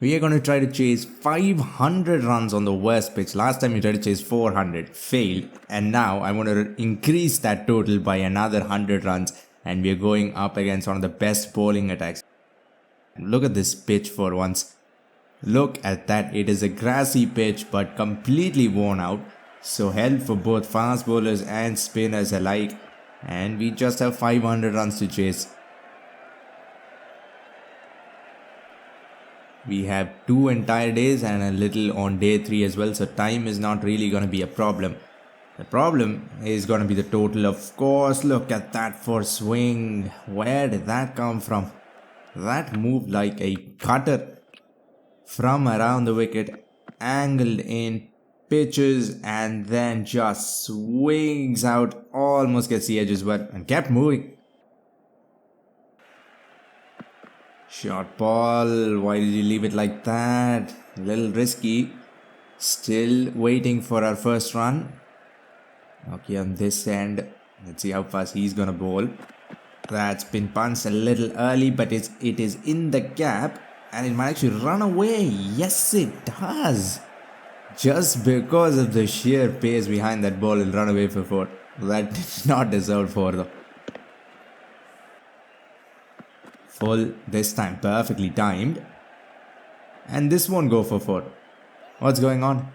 We are going to try to chase 500 runs on the worst pitch. Last time we tried to chase 400, failed, and now I want to increase that total by another 100 runs, and we are going up against one of the best bowling attacks. Look at this pitch for once. Look at that. It is a grassy pitch but completely worn out, so help for both fast bowlers and spinners alike, and we just have 500 runs to chase. We have 2 entire days and a little on day 3 as well, so time is not really going to be a problem. The problem is going to be the total, of course. Look at that for swing. Where did that come from? That moved like a cutter from around the wicket, angled in, pitches, and then just swings out, almost gets the edge as well, and kept moving. Short ball, why did you leave it like that? A little risky. Still waiting for our first run. Okay, on this end, let's see how fast he's gonna bowl. That's been punched a little early, but it is in the gap, and it might actually run away. Yes, it does. Just because of the sheer pace behind that ball, it'll run away for 4. That did not deserve 4 though. Full this time, perfectly timed, and this won't go for 4. What's going on?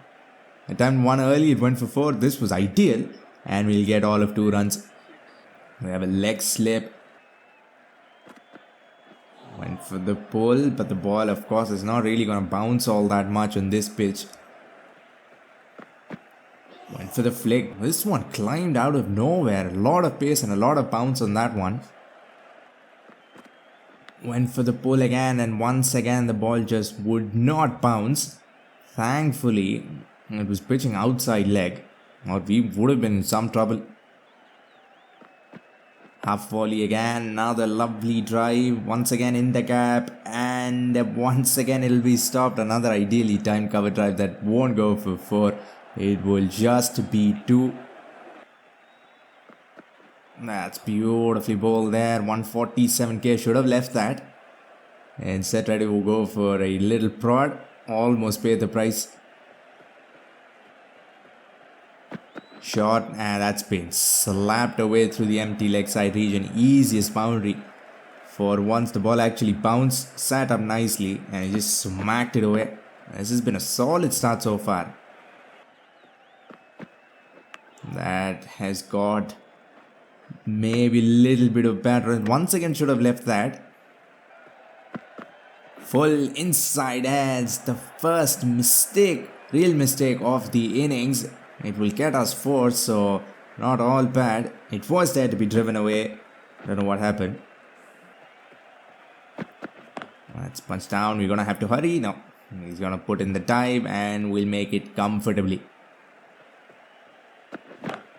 I timed 1 early, it went for 4. This was ideal, and we'll get all of 2 runs. We have a leg slip. Went for the pull, but the ball, of course, is not really going to bounce all that much on this pitch. Went for the flick. This one climbed out of nowhere. A lot of pace and a lot of bounce on that one. Went for the pull again, and once again the ball just would not bounce. Thankfully, it was pitching outside leg, or we would have been in some trouble. Half volley again, another lovely drive, once again in the gap, and once again it'll be stopped. Another ideally timed cover drive that won't go for 4. It will just be 2. That's beautifully bowled there. 147k, should have left that. Instead tried to go for a little prod. Almost paid the price. Shot, and that's been slapped away through the empty leg side region. Easiest boundary. For once the ball actually bounced, sat up nicely, and he just smacked it away. This has been a solid start so far. That has got maybe a little bit of bad run. Once again should have left that. Full inside edge. The first mistake, real mistake of the innings. It will get us 4, so not all bad. It was there to be driven away. Don't know what happened. That's punched down. We're gonna have to hurry. No, he's gonna put in the dive, and we'll make it comfortably.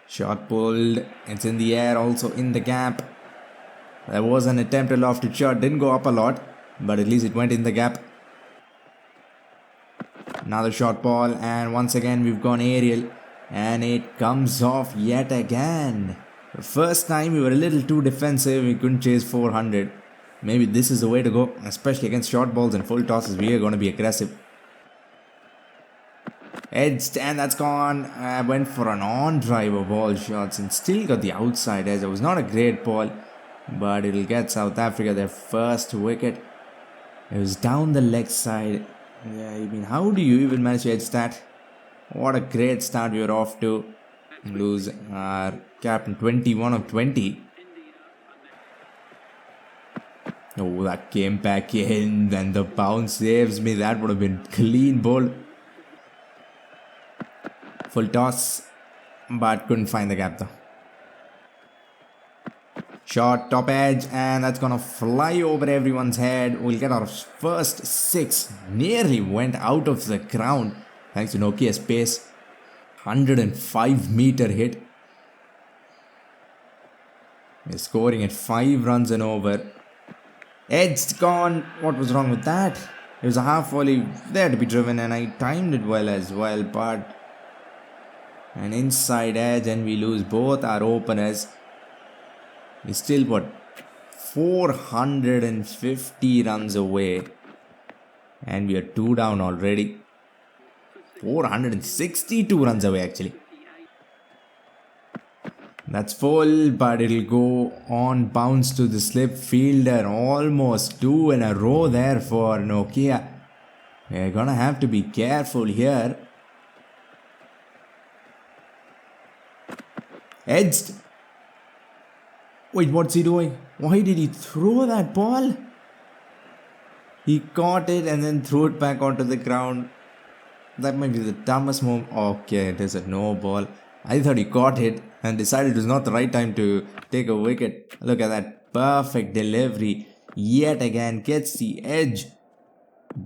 Shot pulled, it's in the air, also in the gap. There was an attempt at lofted shot, didn't go up a lot, but at least it went in the gap. Another short ball, and once again we've gone aerial, and it comes off yet again. The first time we were a little too defensive, we couldn't chase 400. Maybe this is the way to go, especially against short balls and full tosses. We are going to be aggressive. Edged, and that's gone. I went for an on-drive of all shots and still got the outside edge. It was not a great ball, but it'll get South Africa their first wicket. It was down the leg side. Yeah, I mean, how do you even manage to edge that? What a great start we were off to. Lose our captain, 21 of 20. Oh, that came back in, and the bounce saves me. That would have been clean ball. Full toss, but couldn't find the gap though. Shot, top edge, and that's gonna fly over everyone's head. We'll get our first 6. Nearly went out of the ground thanks to Nokia's pace. 105-meter hit. We're scoring at 5 runs and over. Edged, gone. What was wrong with that? It was a half volley there to be driven, and I timed it well as well, but an inside edge, and we lose both our openers. We still got 450 runs away. And we are 2 down already. 462 runs away actually. That's full, but it'll go on bounce to the slip fielder. Almost 2 in a row there for Nokia. We're gonna have to be careful here. Edged. Wait, what's he doing? Why did he throw that ball? He caught it and then threw it back onto the ground. That might be the dumbest move. Okay, it is a no ball. I thought he caught it and decided it was not the right time to take a wicket. Look at that perfect delivery. Yet again gets the edge.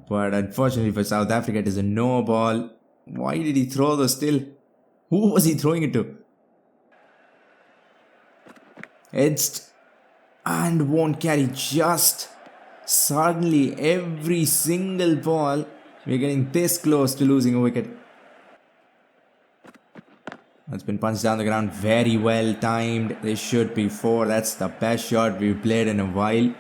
But unfortunately for South Africa, it is a no ball. Why did he throw those still? Who was he throwing it to? Edged and won't carry just. Suddenly, every single ball, we're getting this close to losing a wicket. That's been punched down the ground, very well timed. This should be 4. That's the best shot we've played in a while.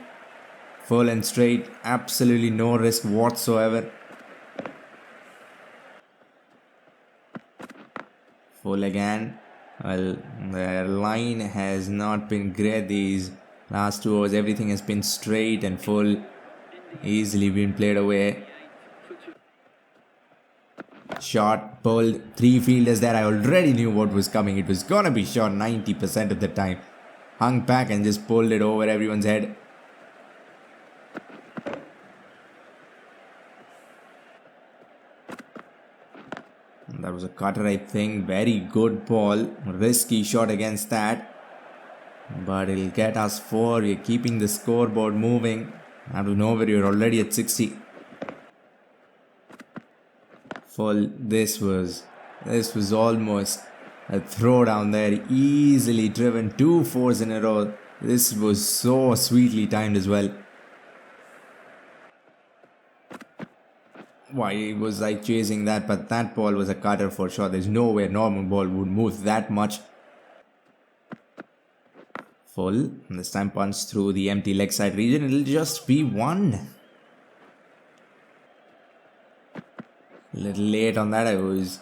Full and straight, absolutely no risk whatsoever. Full again. Well, the line has not been great these last 2 overs. Everything has been straight and full. Easily been played away. Shot, pulled, 3 fielders there. I already knew what was coming. It was gonna be shot 90% of the time. Hung back and just pulled it over everyone's head. That was a cutter, I think. Very good ball. Risky shot against that. But it'll get us 4. We're keeping the scoreboard moving. Out of nowhere, you're already at 60. Full. This was almost a throw down there. Easily driven. 2 4s in a row. This was so sweetly timed as well. Why was I chasing that? But that ball was a cutter for sure. There's no way a normal ball would move that much. Full. And this time punched through the empty leg side region. It'll just be 1. A little late on that. I was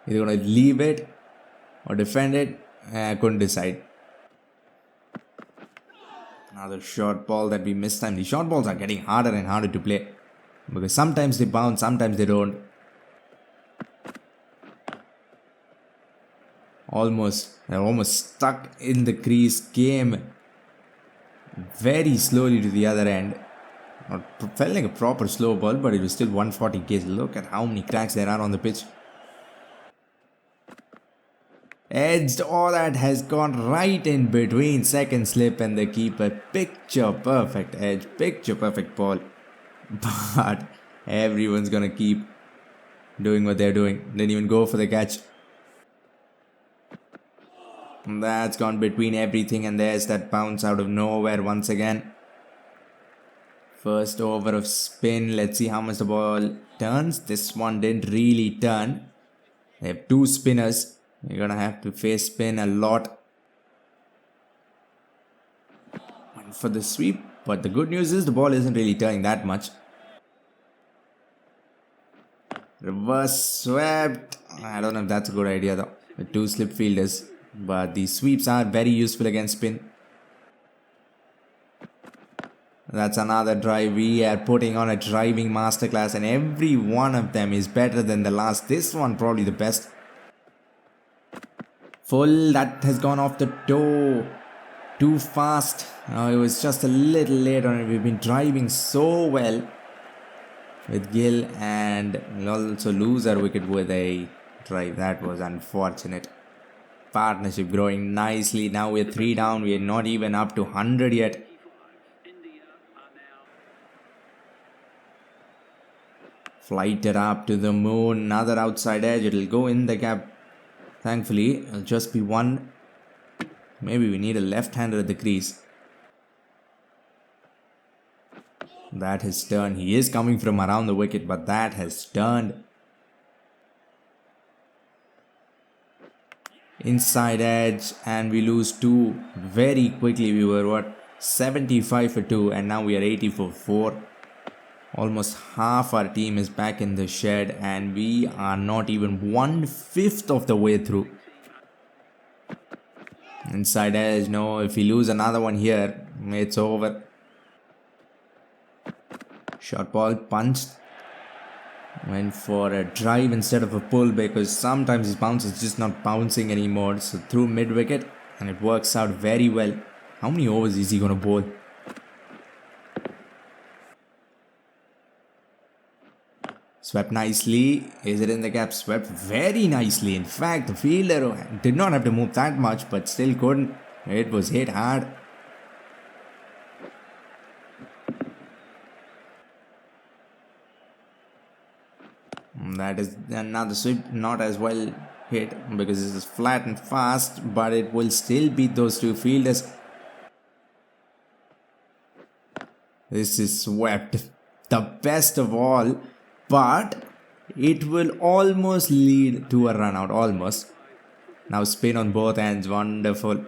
either going to leave it or defend it. I couldn't decide. Another short ball that we missed time. The short balls are getting harder and harder to play. Because sometimes they bounce, sometimes they don't. They're almost stuck in the crease. Came very slowly to the other end. Felt like a proper slow ball, but it was still 140 k's. Look at how many cracks there are on the pitch. Edged. All that has gone right in between second slip and the keeper. Picture perfect edge. Picture perfect ball. But everyone's gonna keep doing what they're doing. Didn't even go for the catch. That's gone between everything, and there's that bounce out of nowhere once again. First over of spin. Let's see how much the ball turns. This one didn't really turn. They have 2 spinners. You're gonna have to face spin a lot. And for the sweep. But the good news is the ball isn't really turning that much. Reverse swept. I don't know if that's a good idea though. With 2 slip fielders. But the sweeps are very useful against spin. That's another drive. We are putting on a driving masterclass, and every one of them is better than the last. This one probably the best. Full. That has gone off the toe. Too fast. It was just a little late on it. We've been driving so well with Gill, and we'll also lose our wicket with a drive. That was unfortunate. Partnership growing nicely. Now we're 3 down. We're not even up to 100 yet. Flight it up to the moon. Another outside edge. It'll go in the gap. Thankfully, it'll just be 1. Maybe we need a left-hander at the crease. That has turned. He is coming from around the wicket, but that has turned. Inside edge, and we lose 2 very quickly. We were 75 for 2, and now we are 80 for 4. Almost half our team is back in the shed and we are not even 1/5 of the way through. Inside edge, no, if we lose another one here, it's over. Short ball punched. Went for a drive instead of a pull because sometimes his bounce is just not bouncing anymore. So through mid wicket and it works out very well. How many overs is he going to bowl? Swept nicely. Is it in the gap? Swept very nicely. In fact, the fielder did not have to move that much but still couldn't. It was hit hard. That is another sweep, not as well hit because this is flat and fast, but it will still beat those two fielders. This is swept, the best of all, but it will almost lead to a run out, almost. Now spin on both ends, wonderful.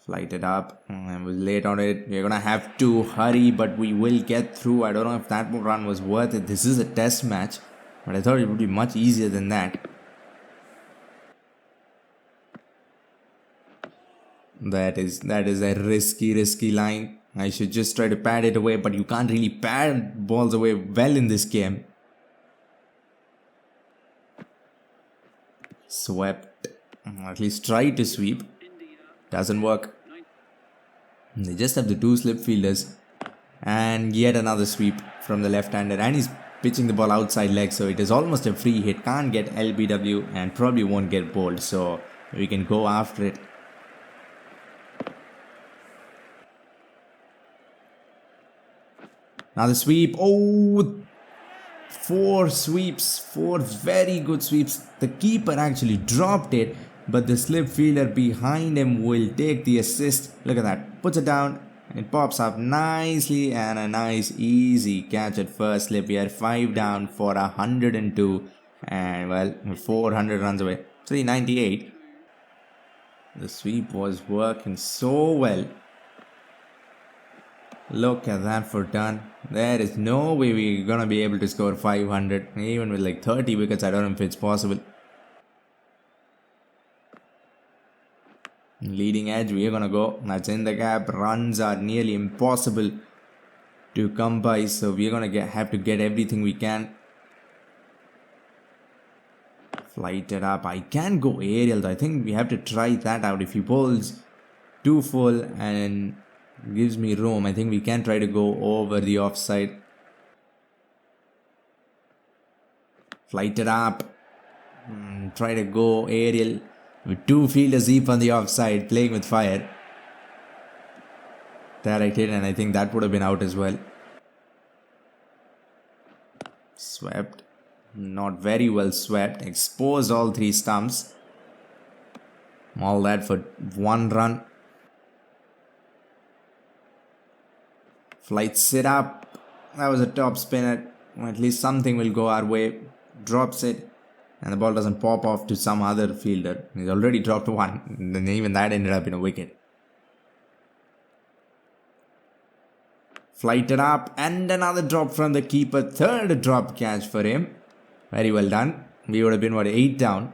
Flight it up. I was late on it. We're gonna have to hurry, but we will get through. I don't know if that run was worth it. This is a test match, but I thought it would be much easier than that. That is a risky line. I should just try to pad it away, but you can't really pad balls away well in this game. Swept. At least try to sweep. Doesn't work. They just have the two slip fielders. And yet another sweep from the left-hander. And he's pitching the ball outside leg. So it is almost a free hit. Can't get LBW and probably won't get bowled. So we can go after it. Now the sweep. Oh, 4 sweeps. 4 very good sweeps. The keeper actually dropped it. But the slip fielder behind him will take the assist. Look at that. Puts it down. It pops up nicely and a nice easy catch at first slip. We are 5 down for 102. And well, 400 runs away. 398. The sweep was working so well. Look at that for done. There is no way we're gonna be able to score 500. Even with like 30 wickets, I don't know if it's possible. Leading edge, we are gonna go. That's in the gap. Runs are nearly impossible to come by, so we are gonna have to get everything we can. Flight it up. I can go aerial though. I think we have to try that out. If he bowls too full and gives me room, I think we can try to go over the offside. Flight it up. Try to go aerial. With 2 fielders deep on the offside, playing with fire. That I did, and I think that would have been out as well. Swept. Not very well swept. Exposed all 3 stumps. All that for 1 run. Flights it up. That was a top spinner. At least something will go our way. Drops it. And the ball doesn't pop off to some other fielder. He's already dropped 1. And even that ended up in a wicket. Flighted up. And another drop from the keeper. 3rd drop catch for him. Very well done. We would have been, 8 down.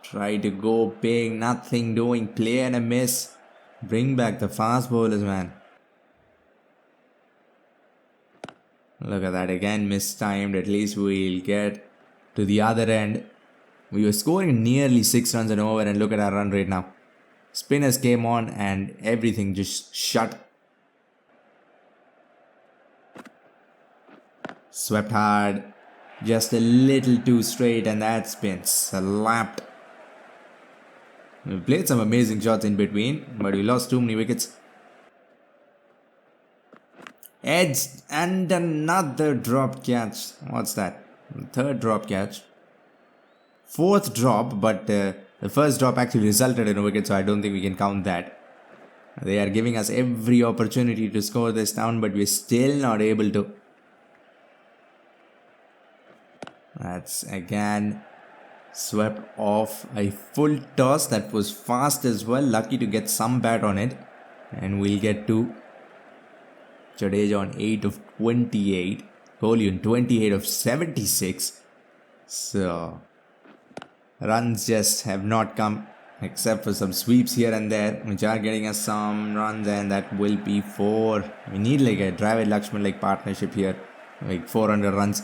Try to go big. Nothing doing. Play and a miss. Bring back the fast bowlers, man. Look at that again, mistimed. At least we'll get to the other end. We were scoring nearly 6 runs an over and look at our run rate now. Spinners came on and everything just shut. Swept hard. Just a little too straight and that spin slapped. We played some amazing shots in between, but we lost too many wickets. Edged and another drop catch. What's that? 3rd drop catch. 4th drop, but the first drop actually resulted in a wicket, so I don't think we can count that. They are giving us every opportunity to score this down, but we're still not able to. That's again swept off a full toss that was fast as well. Lucky to get some bat on it. And we'll get to Jadeja on 8 of 28. Kohli on 28 of 76. So, runs just have not come except for some sweeps here and there, which are getting us some runs, and that will be 4. We need like a Dravid Lakshman like partnership here, like 400 runs.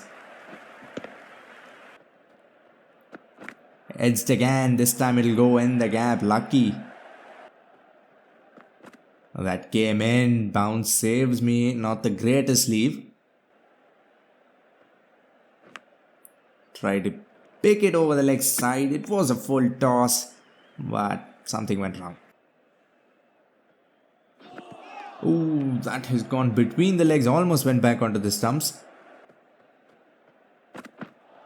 Edged again, this time it'll go in the gap, lucky. That came in, bounce saves me, not the greatest leave. Try to pick it over the leg side, it was a full toss, but something went wrong. Ooh, that has gone between the legs, almost went back onto the stumps.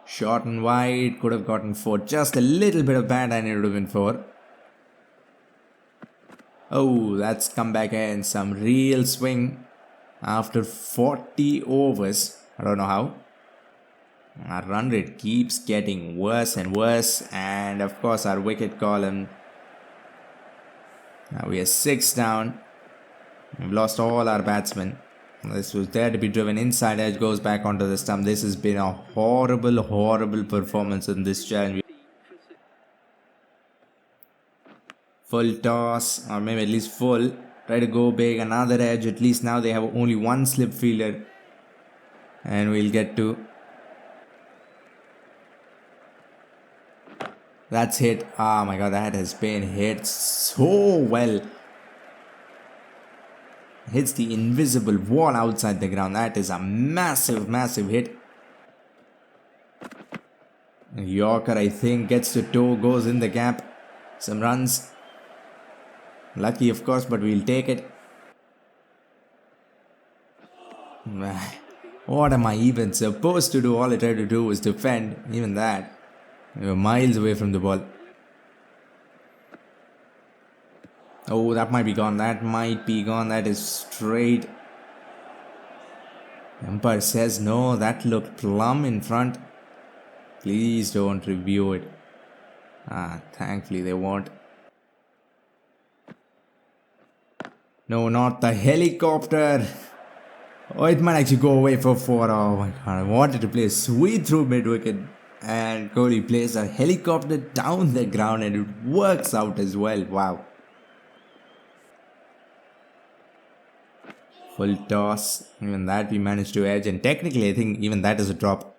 Short and wide, could have gotten 4, just a little bit of bad and it would have been 4. Oh, that's come back in, some real swing after 40 overs. I don't know how. Our run rate keeps getting worse and worse, and of course our wicket column. Now we are 6 down. We've lost all our batsmen. This was there to be driven inside edge, goes back onto the stump. This has been a horrible performance in this challenge. Full toss, or maybe at least full. Try to go big, another edge. At least now they have only one slip fielder. And we'll get to... That's hit. Oh my god, that has been hit so well. Hits the invisible wall outside the ground. That is a massive hit. Yorker, I think, gets to toe, goes in the gap. Some runs. Lucky, of course, but we'll take it. What am I even supposed to do? All I tried to do was defend. Even that. We were miles away from the ball. Oh, that might be gone. That might be gone. That is straight. Umpire says no. That looked plumb in front. Please don't review it. Thankfully they won't. No, not the helicopter. Oh, it might actually go away for 4. Oh my god. I wanted to play a sweep through mid-wicket. And Kohli plays a helicopter down the ground and it works out as well. Wow. Full toss. Even that we managed to edge. And technically I think even that is a drop.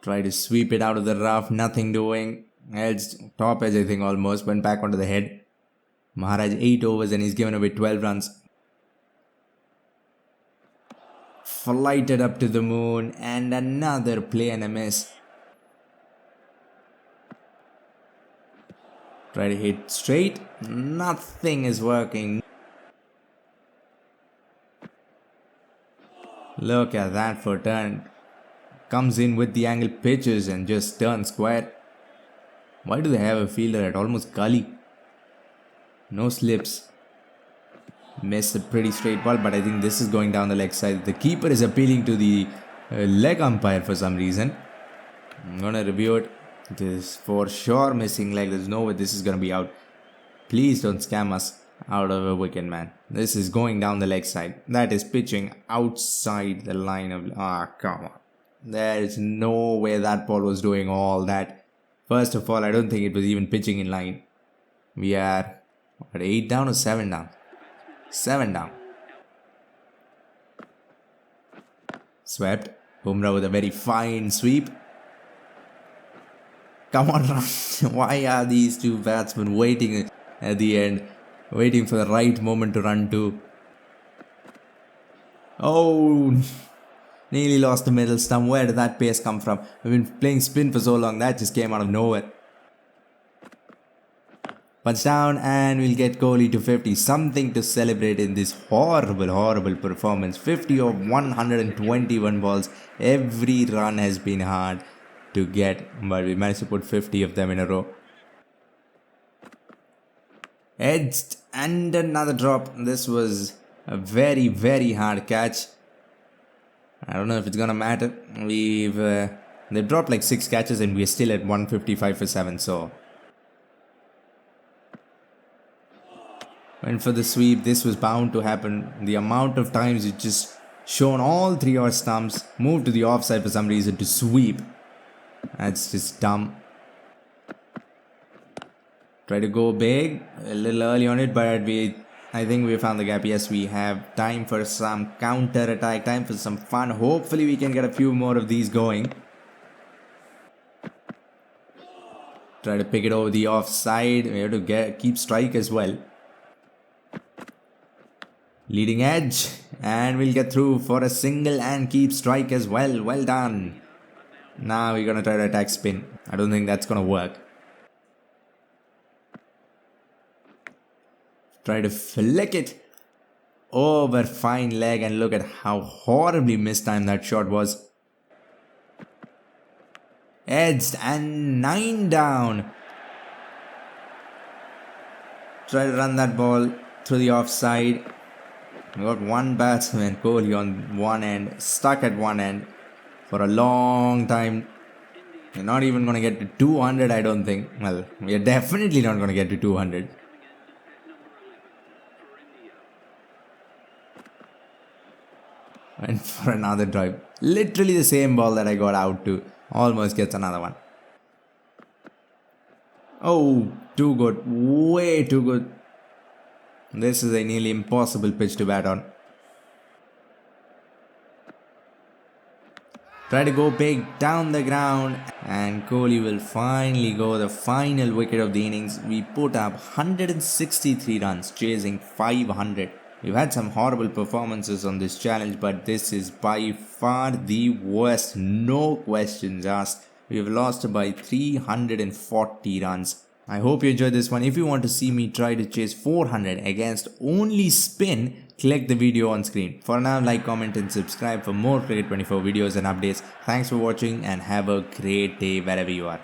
Try to sweep it out of the rough. Nothing doing. Edged. Top edge I think almost. Went back onto the head. Maharaj 8 overs and he's given away 12 runs. Flighted up to the moon and another play and a miss. Try to hit straight. Nothing is working. Look at that for turn. Comes in with the angle, pitches and just turns square. Why do they have a fielder at almost gully? No slips. Missed a pretty straight ball, but I think this is going down the leg side. The keeper is appealing to the leg umpire for some reason. I'm gonna review it. It is for sure missing leg. There's no way this is gonna be out. Please don't scam us out of a wicket, man. This is going down the leg side. That is pitching outside the line of... come on. There is no way that ball was doing all that. First of all, I don't think it was even pitching in line. We are... What, 8 down or 7 down? 7 down. Swept. Bumrah with a very fine sweep. Come on, run. Why are these two batsmen waiting at the end? Waiting for the right moment to run to. Oh, nearly lost the middle stump. Where did that pace come from? I've been playing spin for so long. That just came out of nowhere. Punch down and we'll get Kohli to 50. Something to celebrate in this horrible performance. 50 of 121 balls. Every run has been hard to get, but we managed to put 50 of them in a row. Edged and another drop. This was a very hard catch. I don't know if it's gonna matter. They've dropped like 6 catches and we're still at 155 for 7, so... Went for the sweep. This was bound to happen. The amount of times it just shown all three of our stumps, moved to the offside for some reason to sweep. That's just dumb. Try to go big. A little early on it, but I think we found the gap. Yes, we have time for some counter attack, time for some fun. Hopefully we can get a few more of these going. Try to pick it over the offside. We have to keep strike as well. Leading edge, and we'll get through for a single and keep strike as well. Well done. Now we're gonna try to attack spin. I don't think that's gonna work. Try to flick it over fine leg, and look at how horribly mistimed that shot was. Edged and 9 down. Try to run that ball through the offside. We got one batsman, Kohli, on one end, stuck at one end for a long time. We're not even going to get to 200, I don't think. Well, we are definitely not going to get to 200. And for another drive. Literally the same ball that I got out to. Almost gets another one. Oh, too good. Way too good. This is a nearly impossible pitch to bat on. Try to go big down the ground, and Kohli will finally go the final wicket of the innings. We put up 163 runs, chasing 500. We've had some horrible performances on this challenge, but this is by far the worst, no questions asked. We have lost by 340 runs. I hope you enjoyed this one. If you want to see me try to chase 400 against only spin, click the video on screen. For now, like, comment and subscribe for more Cricket 24 videos and updates. Thanks for watching and have a great day wherever you are.